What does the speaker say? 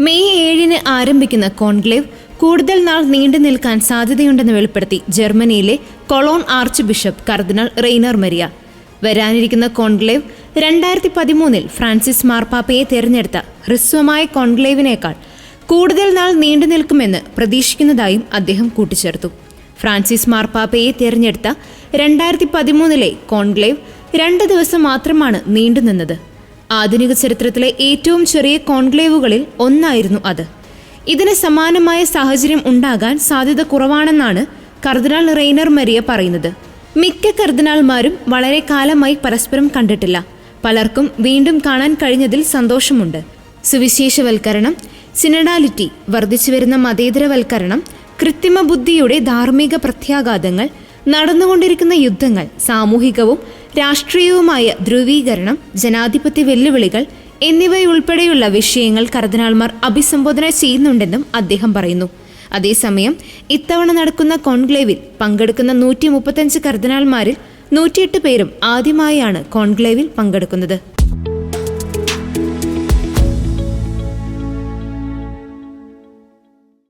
May 7 ആരംഭിക്കുന്ന conclave കൂടുതൽ നാൾ നീണ്ടു നിൽക്കാൻ സാധ്യതയുണ്ടെന്ന് വെളിപ്പെടുത്തി ജർമ്മനിയിലെ കൊളോൺ ആർച്ച് ബിഷപ്പ് കർദിനാൾ റെയ്നർ മരിയ. വരാനിരിക്കുന്ന കോൺക്ലേവ് 2013 ഫ്രാൻസിസ് മാർപ്പാപ്പയെ തെരഞ്ഞെടുത്ത ഹ്രസ്വമായ കോൺക്ലേവിനേക്കാൾ കൂടുതൽ നാൾ നീണ്ടു നിൽക്കുമെന്ന് പ്രതീക്ഷിക്കുന്നതായും അദ്ദേഹം കൂട്ടിച്ചേർത്തു. ഫ്രാൻസിസ് മാർപ്പാപ്പയെ തെരഞ്ഞെടുത്ത 2013 കോൺക്ലേവ് 2 ദിവസം മാത്രമാണ് നീണ്ടുനിന്നത്. ആധുനിക ചരിത്രത്തിലെ ഏറ്റവും ചെറിയ കോൺക്ലേവുകളിൽ ഒന്നായിരുന്നു അത്. ഇതിന് സമാനമായ സാഹചര്യം ഉണ്ടാകാൻ സാധ്യത കുറവാണെന്നാണ് കർദിനാൾ റെയ്നർ മരിയ പറയുന്നത്. മിക്ക കർദിനാൾമാരും വളരെ കാലമായി പരസ്പരം കണ്ടിട്ടില്ല. പലർക്കും വീണ്ടും കാണാൻ കഴിഞ്ഞതിൽ സന്തോഷമുണ്ട്. സുവിശേഷവൽക്കരണം, സിനഡാലിറ്റി, വർദ്ധിച്ചുവരുന്ന മതേതരവൽക്കരണം, കൃത്രിമ ബുദ്ധിയുടെ ധാർമ്മിക പ്രത്യാഘാതങ്ങൾ, നടന്നുകൊണ്ടിരിക്കുന്ന യുദ്ധങ്ങൾ, സാമൂഹികവും രാഷ്ട്രീയവുമായ ധ്രുവീകരണം, ജനാധിപത്യ വെല്ലുവിളികൾ എന്നിവയുൾപ്പെടെയുള്ള വിഷയങ്ങൾ കർദിനാൾമാർ അഭിസംബോധന ചെയ്യുന്നുണ്ടെന്നും അദ്ദേഹം പറയുന്നു. അതേസമയം ഇത്തവണ നടക്കുന്ന കോൺക്ലേവിൽ പങ്കെടുക്കുന്ന 135 കർദിനാൾമാരിൽ 108 പേരും ആദ്യമായാണ് കോൺക്ലേവിൽ പങ്കെടുക്കുന്നത്.